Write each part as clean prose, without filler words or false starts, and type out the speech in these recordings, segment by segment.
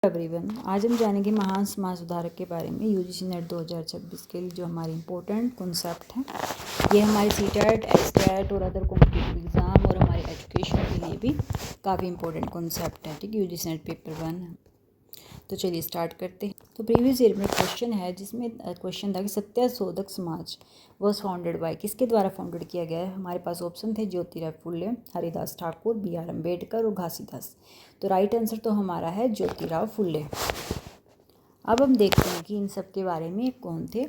Everyone, आज हम जानेंगे महान समाज सुधारक के बारे में। यूजीसी नेट 2026 के लिए जो हमारे इम्पोर्टेंट कॉन्सेप्ट हैं, ये हमारे सीटेट, एसटेट और अदर कॉम्पिटिटिव एग्ज़ाम और हमारे एजुकेशन के लिए भी काफ़ी इंपॉर्टेंट कॉन्सेप्ट है। ठीक है, यूजीसी नेट पेपर 1। तो चलिए स्टार्ट करते हैं। तो प्रीवियस ईयर में क्वेश्चन है जिसमें क्वेश्चन था कि Satyashodhak Samaj was founded by, किसके द्वारा फाउंडेड किया गया है। हमारे पास ऑप्शन थे ज्योतिराव फुले, हरिदास ठाकुर, BR अम्बेडकर और घासीदास। तो राइट आंसर तो हमारा है ज्योतिराव फुले। अब हम देखते हैं कि इन सब के बारे में कौन थे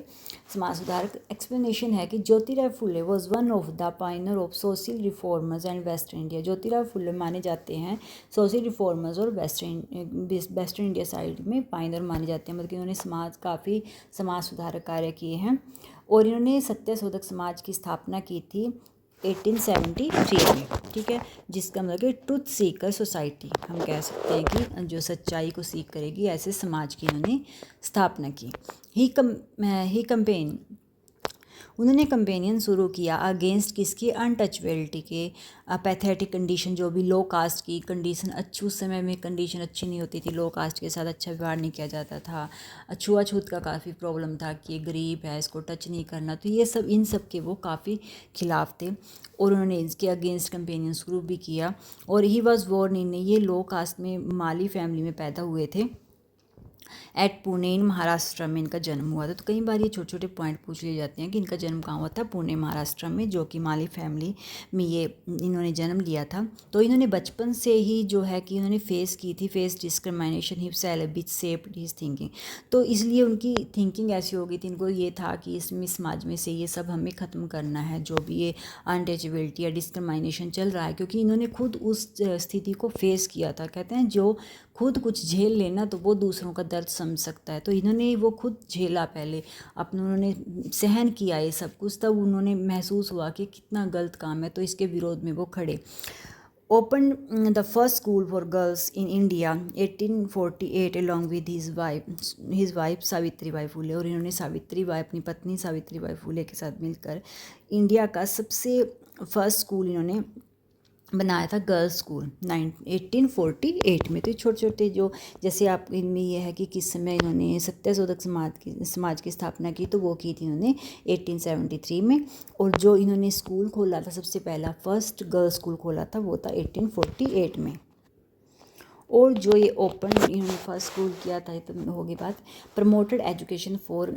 समाज सुधारक। एक्सप्लेनेशन है कि Jyotirao Phule was one of the pioneer of social reformers and western India. Jyotirao Phule माने जाते हैं सोशल रिफॉर्मर्स और वेस्टर्न इंडिया साइड में पायनर माने जाते हैं। मतलब कि इन्होंने काफ़ी समाज सुधारक कार्य किए हैं और इन्होंने सत्यशोधक समाज की स्थापना की थी 1873 में। ठीक है, जिसका मतलब कि ट्रुथ सीकर सोसाइटी, हम कह सकते हैं कि जो सच्चाई को सीख करेगी, ऐसे समाज की इन्होंने स्थापना की। उन्होंने कंपेनियन शुरू किया अगेंस्ट किसकी, अनटचबिलिटी के, पैथेटिक कंडीशन, जो भी लो कास्ट की कंडीशन, उस समय में कंडीशन अच्छी नहीं होती थी, लो कास्ट के साथ अच्छा व्यवहार नहीं किया जाता था, छुआछूत का काफ़ी प्रॉब्लम था कि ये गरीब है, इसको टच नहीं करना। तो ये सब, इन सब के वो काफ़ी खिलाफ थे और उन्होंने इसके अगेंस्ट कंपेनियन शुरू भी किया। और ही वॉज बोर्न इन, ये लो कास्ट में माली फैमिली में पैदा हुए थे। एट पुणे इन महाराष्ट्र में इनका जन्म हुआ था। तो कई बार ये छोटे छोटे पॉइंट पूछ लिए जाते हैं कि इनका जन्म कहाँ हुआ था। पुणे महाराष्ट्र में, जो कि माली फैमिली में ये इन्होंने जन्म लिया था। तो इन्होंने बचपन से ही जो है कि इन्होंने फेस डिस्क्रिमिनेशन ही विच शेप्ड हिज थिंकिंग। तो इसलिए उनकी थिंकिंग ऐसी हो गई थी, इनको ये था कि इसमें समाज में से ये सब हमें ख़त्म करना है, जो भी ये अनटचेबिलिटी या डिस्क्रिमिनेशन चल रहा है, क्योंकि इन्होंने खुद उस स्थिति को फेस किया था। कहते हैं जो खुद कुछ झेल लेना तो वो दूसरों का दर्द समझ सकता है। तो इन्होंने वो खुद झेला, पहले अपने उन्होंने सहन किया ये सब कुछ, तब उन्होंने महसूस हुआ कि कितना गलत काम है, तो इसके विरोध में वो खड़े। Open the first school for girls in India 1848 along with his wife Savitri Bai Phule. और इन्होंने सावित्री बाई, अपनी पत्नी सावित्री बाई फुले के साथ मिलकर इंडिया का सबसे फर्स्ट स्कूल इन्होंने बनाया था, गर्ल्स स्कूल 1848 में। तो छोटे छोटे जो, जैसे आप इनमें ये है कि किस समय इन्होंने सत्यशोधक समाज की स्थापना की, तो वो की थी इन्होंने 1873 में। और जो इन्होंने स्कूल खोला था, सबसे पहला फर्स्ट गर्ल्स स्कूल खोला था, वो था 1848 में। और जो ये ओपन इन्होंने फर्स्ट स्कूल किया था, तो होगी बात। Promoted education for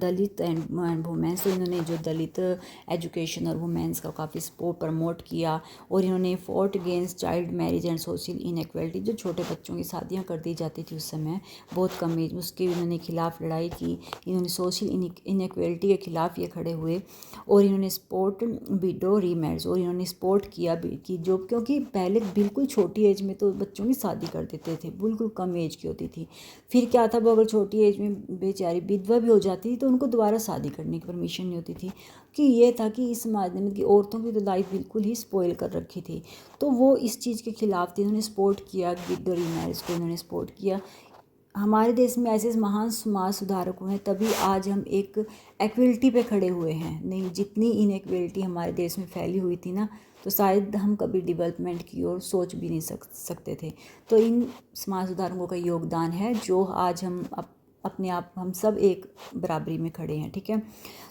Dalit and womens. तो इन्होंने जो दलित एजुकेशन और वुमेन्स का काफ़ी सपोर्ट प्रमोट किया। और इन्होंने fort against child marriage and social inequality, जो छोटे बच्चों की शादियाँ कर दी जाती थी उस समय बहुत कम एज, उसके इन्होंने खिलाफ लड़ाई की। इन्होंने सोशल इनइक्वालिटी के खिलाफ ये खड़े हुए। और इन्होंने सपोर्ट विडो रीमैरिज, और इन्होंने सपोर्ट किया कि जो, क्योंकि पहले बिल्कुल छोटी एज में तो बच्चों की शादी कर देते थे, बिल्कुल कम एज की होती थी। फिर क्या था, वो अगर छोटी एज में बेचारी विधवा भी हो जाती थी तो उनको दोबारा शादी करने की परमिशन नहीं होती थी। कि ये था कि इस समाज में कि औरतों की तो लाइफ बिल्कुल ही स्पॉइल कर रखी थी, तो वो इस चीज़ के खिलाफ थे। इन्होंने सपोर्ट किया, विडो रीमैरिज को इन्होंने सपोर्ट किया। हमारे देश में ऐसे महान समाज सुधारकों हैं, तभी आज हम एक इक्वलिटी पे खड़े हुए हैं। नहीं, जितनी इनइक्वलिटी हमारे देश में फैली हुई थी ना, तो शायद हम कभी डेवलपमेंट की ओर सोच भी नहीं सकते थे। तो इन समाज सुधारकों का योगदान है, जो आज हम अपने आप, हम सब एक बराबरी में खड़े हैं। ठीक है,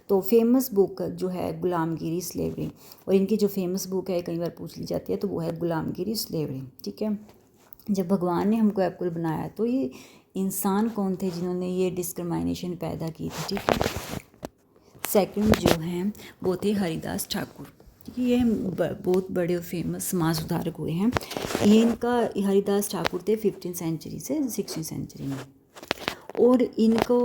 तो फेमस बुक जो है गुलामगिरी स्लेवरी, और इनकी जो फेमस बुक है, कई बार पूछ ली जाती है, तो वो है गुलामगिरी स्लेवरी। ठीक है, जब भगवान ने हमको एप्पल बनाया, तो ये इंसान कौन थे जिन्होंने ये डिस्क्रिमिनेशन पैदा की थी। ठीक है, सेकंड जो हैं वो थे हरिदास ठाकुर। ठीक है, ये बहुत बड़े और फेमस समाज सुधारक हुए हैं। ये इनका हरिदास ठाकुर थे 15वीं सेंचुरी से 16वीं सेंचुरी में। और इनको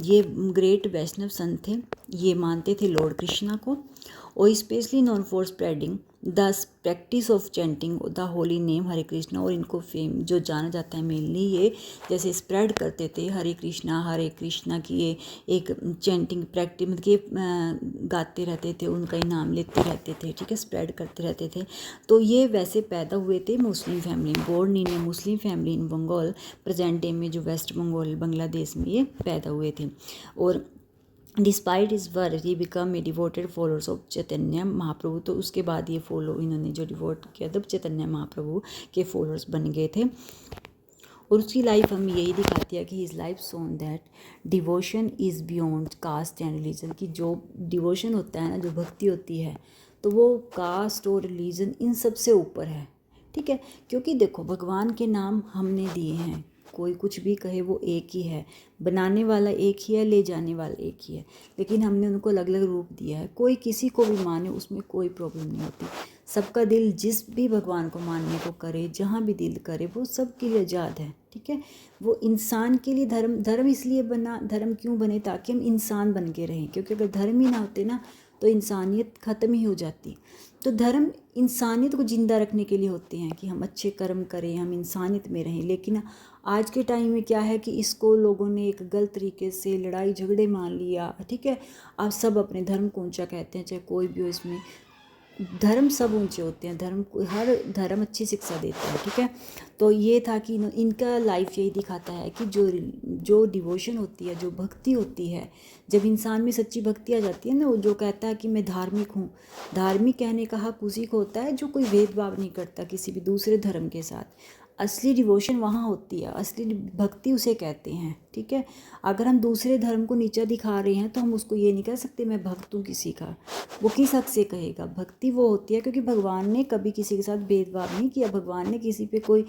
ये ग्रेट वैष्णव संत थे, ये मानते थे लॉर्ड कृष्णा को, और specially known for spreading the practice of chanting the holy name Hare Krishna. और इनको फेम जो जाना जाता है मेनली, ये जैसे स्प्रेड करते थे हरे कृष्णा की ये एक चैंटिंग प्रैक्टिस, मतलब कि गाते रहते थे, उनका ही नाम लेते रहते थे। ठीक है, स्प्रेड करते रहते थे। तो ये वैसे पैदा हुए थे Muslim family, born in a Muslim family in Bengal, present day में जो वेस्ट बंगाल बांग्लादेश में ये पैदा हुए थे। और डिस्पाइट इस work he become a devoted followers of Chaitanya Mahaprabhu. तो उसके बाद ये इन्होंने जो डिवोट किया, तब चैतन्य महाप्रभु के फॉलोअर्स बन गए थे। और उसकी लाइफ हमें यही दिखाती है कि his life shown that devotion is beyond caste and religion, कि जो डिवोशन होता है ना, जो भक्ति होती है, तो वो कास्ट और रिलीजन इन सब से ऊपर है। ठीक है, क्योंकि देखो भगवान के नाम हमने दिए हैं, कोई कुछ भी कहे वो एक ही है, बनाने वाला एक ही है, ले जाने वाला एक ही है, लेकिन हमने उनको अलग अलग रूप दिया है। कोई किसी को भी माने उसमें कोई प्रॉब्लम नहीं होती, सबका दिल जिस भी भगवान को मानने को करे, जहाँ भी दिल करे, वो सबके लिए आज़ाद है। ठीक है, वो इंसान के लिए धर्म इसलिए बना, धर्म क्यों बने, ताकि हम इंसान बन के रहें, क्योंकि अगर धर्म ही ना होते ना तो इंसानियत ख़त्म ही हो जाती। तो धर्म इंसानियत को ज़िंदा रखने के लिए होते हैं कि हम अच्छे कर्म करें, हम इंसानियत में रहें। लेकिन आज के टाइम में क्या है कि इसको लोगों ने एक गलत तरीके से लड़ाई झगड़े मान लिया। ठीक है, आप सब अपने धर्म को ऊंचा कहते हैं, चाहे कोई भी हो, इसमें धर्म सब ऊंचे होते हैं, धर्म हर धर्म अच्छी शिक्षा देता है। ठीक है, तो ये था कि इनका लाइफ यही दिखाता है कि जो डिवोशन होती है, जो भक्ति होती है, जब इंसान में सच्ची भक्ति आ जाती है ना, वो जो कहता है कि मैं धार्मिक हूँ, धार्मिक कहने का हक उसी को होता है जो कोई भेदभाव नहीं करता किसी भी दूसरे धर्म के साथ। असली डिवोशन वहाँ होती है, असली भक्ति उसे कहते हैं। ठीक है, अगर हम दूसरे धर्म को नीचा दिखा रहे हैं तो हम उसको ये नहीं कह सकते मैं भक्त हूँ किसी का, वो किस हक से कहेगा। भक्ति वो होती है क्योंकि भगवान ने कभी किसी के साथ भेदभाव नहीं किया, भगवान ने किसी पे कोई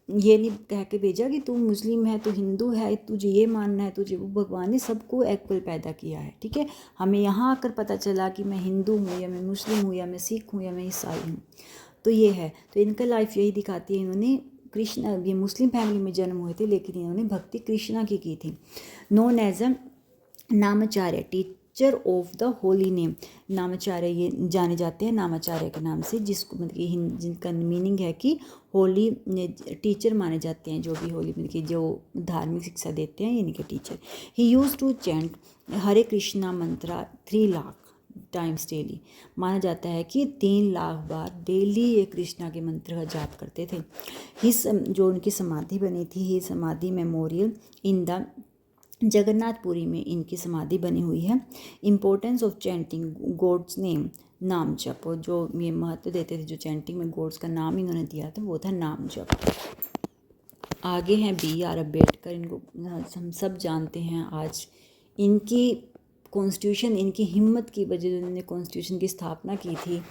ये नहीं कह के भेजा कि तू मुस्लिम है, तू हिंदू है, तुझे ये मानना है, तुझे वो, भगवान ने सबको इक्वल पैदा किया है। ठीक है, हमें यहाँ आकर पता चला कि मैं हिंदू हूँ या मैं मुस्लिम हूँ या मैं सिख हूँ या मैं ईसाई हूँ, तो ये है। तो इनका लाइफ यही दिखाती है, इन्होंने कृष्ण, ये मुस्लिम फैमिली में जन्म हुए थे लेकिन इन्होंने भक्ति कृष्णा की थी। Known as a Namacharya, teacher of the holy name, Namacharya ये जाने जाते हैं नामाचार्य के नाम से, जिसको मतलब कि जिनका मीनिंग है कि होली टीचर माने जाते हैं, जो भी होली मतलब कि जो धार्मिक शिक्षा देते हैं इनके teacher. He used to chant Hare Krishna mantra 3 lakh times daily, माना जाता है कि 3 लाख बार डेली ये कृष्णा के मंत्र का जाप करते थे। जो उनकी समाधि बनी थी, ही समाधि मेमोरियल इन द जगन्नाथपुरी में इनकी समाधि बनी हुई है। Importance of chanting God's name, नाम जप, और जो ये महत्व देते थे, जो चैंटिंग में गॉड्स का नाम इन्होंने दिया था वो था नाम जप। आगे हैं BR अम्बेडकर, इनको हम सब जानते हैं। आज इनकी कॉन्स्टिट्यूशन, इनकी हिम्मत की वजह से उन्होंने कॉन्स्टिट्यूशन की स्थापना की थी।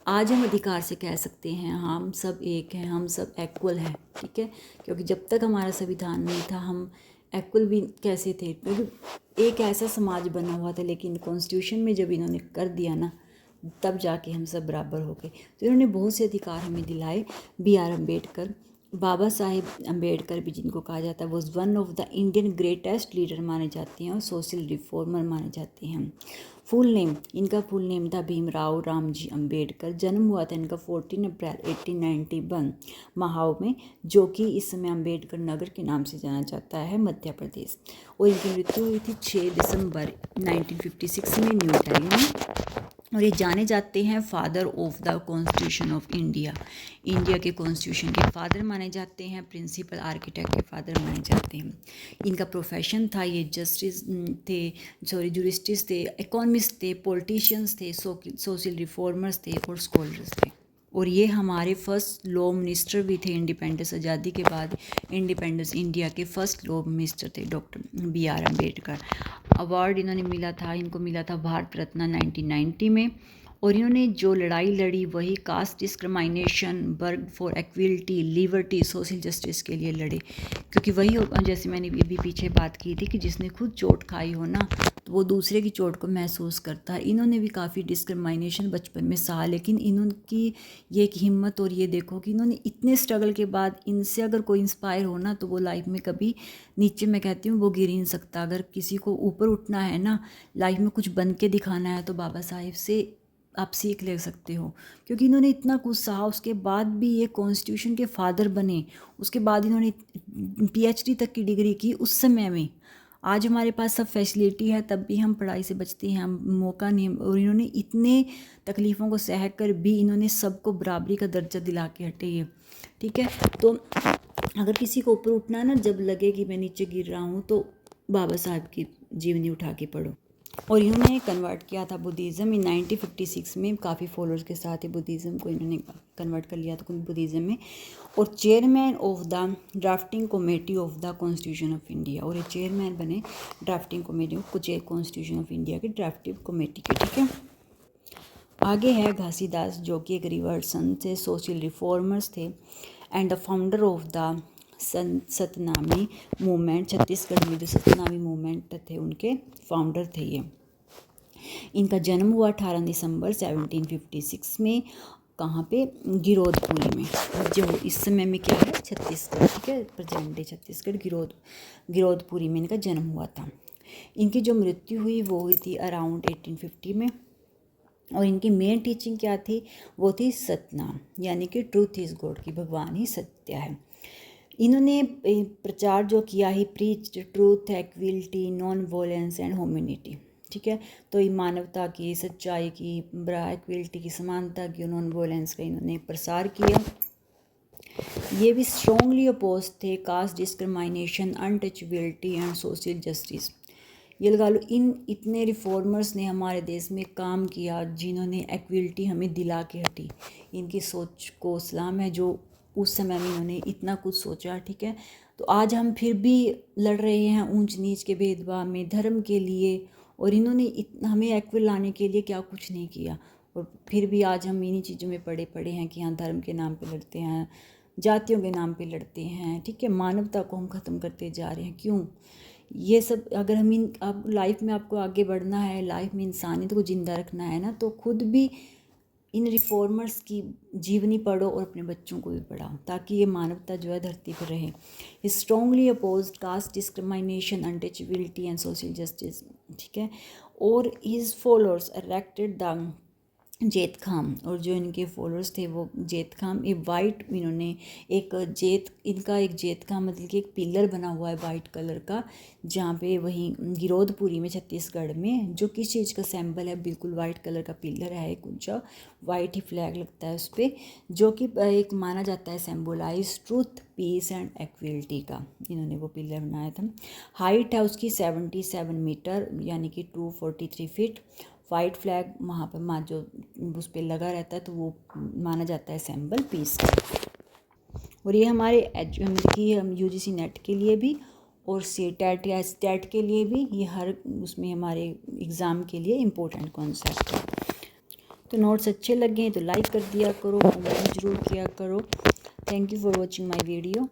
आज हम अधिकार से कह सकते हैं हम सब एक हैं, हम सब इक्वल हैं। ठीक है, क्योंकि जब तक हमारा संविधान नहीं था हम इक्वल भी कैसे थे, क्योंकि एक ऐसा समाज बना हुआ था, लेकिन कॉन्स्टिट्यूशन में जब इन्होंने कर दिया ना, तब जाके हम सब बराबर हो गए। तो इन्होंने बहुत से अधिकार हमें दिलाए। BR अम्बेडकर, बाबा साहेब अम्बेडकर भी जिनको कहा जाता है, वो one of the Indian greatest leader माने जाते हैं और सोशल रिफॉर्मर माने जाते हैं। फुल नेम, इनका फुल नेम था भीमराव रामजी अम्बेडकर। जन्म हुआ था इनका 14 अप्रैल 1891 महाव में, जो कि इस समय अम्बेडकर नगर के नाम से जाना जाता है, मध्य प्रदेश। और इनकी मृत्यु हुई थी 6 दिसंबर 1956 में न्यू दिल्ली में। और ये जाने जाते हैं father of the constitution of India, India के कॉन्स्टिट्यूशन के फादर माने जाते हैं, प्रिंसिपल आर्किटेक्ट के फादर माने जाते हैं। इनका प्रोफेशन था, ये जस्टिस थे, जूरिस्टिस थे, इकोनॉमिस्ट थे, पॉलिटिशियंस थे, सोशल रिफॉर्मर्स थे और स्कॉलर्स थे। और ये हमारे फर्स्ट लॉ मिनिस्टर भी थे इंडिपेंडेंस, आज़ादी के बाद इंडिपेंडेंस इंडिया के फर्स्ट लॉ मिनिस्टर थे डॉक्टर BR अम्बेडकर। अवार्ड इन्होंने मिला था, इनको मिला था भारत रत्न 1990 में। और इन्होंने जो लड़ाई लड़ी वही caste discrimination, work for equality, liberty, social justice के लिए लड़े, क्योंकि वही जैसे मैंने अभी पीछे बात की थी कि जिसने खुद चोट खाई हो ना, तो वो दूसरे की चोट को महसूस करता है। इन्होंने भी काफ़ी डिस्क्रिमिनेशन बचपन में सहा, लेकिन इन्होंने ये एक हिम्मत, और ये देखो कि इन्होंने इतने स्ट्रगल के बाद, इनसे अगर कोई इंस्पायर हो ना तो वो लाइफ में कभी नीचे, मैं कहती हूँ, वो गिर ही नहीं सकता। अगर किसी को ऊपर उठना है ना, लाइफ में कुछ बन के दिखाना है, तो बाबा साहिब से आप सीख ले सकते हो, क्योंकि इन्होंने इतना कुछ सहा, उसके बाद भी ये कॉन्स्टिट्यूशन के फादर बने। उसके बाद इन्होंने PhD तक की डिग्री की उस समय में। आज हमारे पास सब फैसिलिटी है, तब भी हम पढ़ाई से बचते हैं, हम मौका नहीं। और इन्होंने इतने तकलीफ़ों को सह कर भी इन्होंने सबको बराबरी का दर्जा दिला के हटे ये। ठीक है, तो अगर किसी को ऊपर उठना है ना, जब लगे कि मैं नीचे गिर रहा हूँ, तो बाबा साहब की जीवनी उठा के पढ़ो। और इन्होंने कन्वर्ट किया था बुद्धिज़्म इन 1956 में। काफ़ी फॉलोअर्स के साथ ही बुद्धिज़्म को इन्होंने कन्वर्ट कर लिया था बुद्धिज़्म में। और chairman of the drafting committee of the constitution of India, और ये चेयरमैन बने drafting committee constitution of India के ड्राफ्टिंग कमेटी के। ठीक है, आगे है घासीदास जो कि एक रिवर्ड सन थे, सोशल रिफॉर्मर्स थे and the founder of the Satnami movement. Chhattisgarh में जो सतनामी मूवमेंट थे उनके फाउंडर थे ये। इनका जन्म हुआ 18 दिसंबर 1756 में। कहाँ पे? गिरोधपुरी में, जो इस समय में क्या है, छत्तीसगढ़। ठीक है, प्रेजेंट डे छत्तीसगढ़ गिरोधपुरी में इनका जन्म हुआ था। इनकी जो मृत्यु हुई वो हुई थी अराउंड 1850 में। और इनकी मेन टीचिंग क्या थी? वो थी सतनाम, यानी कि ट्रूथ इज़ गॉड, की भगवान ही सत्य है। इन्होंने प्रचार जो किया he preach truth, equality, non violence and humanity. ठीक है, तो ये मानवता की, सच्चाई की, इक्वलिटी की, समानता की, नॉन वॉयलेंस का इन्होंने प्रसार किया। ये भी स्ट्रॉन्गली अपोज थे cast discrimination, untouchability and social justice. ये लगा लो, इन इतने रिफॉर्मर्स ने हमारे देश में काम किया जिन्होंने इक्वलिटी हमें दिला के हटी। इनकी सोच को सलाम है जो उस समय में इन्होंने इतना कुछ सोचा। ठीक है, तो आज हम फिर भी लड़ रहे हैं ऊंच नीच के भेदभाव में, धर्म के लिए, और इन्होंने हमें इक्वल लाने के लिए क्या कुछ नहीं किया। और फिर भी आज हम इन्हीं चीज़ों में पड़े हैं कि हाँ, धर्म के नाम पे लड़ते हैं, जातियों के नाम पे लड़ते हैं। ठीक है, मानवता को हम ख़त्म करते जा रहे हैं। क्यों? ये सब अगर हम अब लाइफ में आपको आगे बढ़ना है, लाइफ में इंसानियत को ज़िंदा रखना है ना, तो खुद भी इन रिफॉर्मर्स की जीवनी पढ़ो और अपने बच्चों को भी पढ़ाओ, ताकि ये मानवता जो है धरती पर रहे। Strongly oppose caste discrimination, untouchability and social justice. ठीक है, और हिज फॉलोअर्स इरेक्टेड द जेत खाम, और जो इनके फॉलोअर्स थे वो जेत खाम, ये वाइट, इन्होंने एक इनका एक जेत खाम मतलब कि एक पिलर बना हुआ है वाइट कलर का, जहाँ पे वहीं गिरोधपुरी में छत्तीसगढ़ में, जो किस चीज़ का सिंबल है, बिल्कुल वाइट कलर का पिलर है, कुछ वाइट ही फ्लैग लगता है उस पर, जो कि एक माना जाता है symbolize truth, peace and equality का। इन्होंने वो पिलर बनाया था। हाइट है उसकी 77 मीटर, यानी कि 243 फीट। वाइट फ्लैग वहाँ पर जो उस पर लगा रहता है, तो वो माना जाता है सिंबल पीस का। और ये हमारे हम यूजीसी नेट के लिए भी और टेट या स्टेट के लिए भी, ये हर उसमें हमारे एग्ज़ाम के लिए इम्पोर्टेंट कॉन्सेप्ट है। तो नोट्स अच्छे लगे तो लाइक कर दिया करो, कमेंट जरूर किया करो। Thank you for watching my video.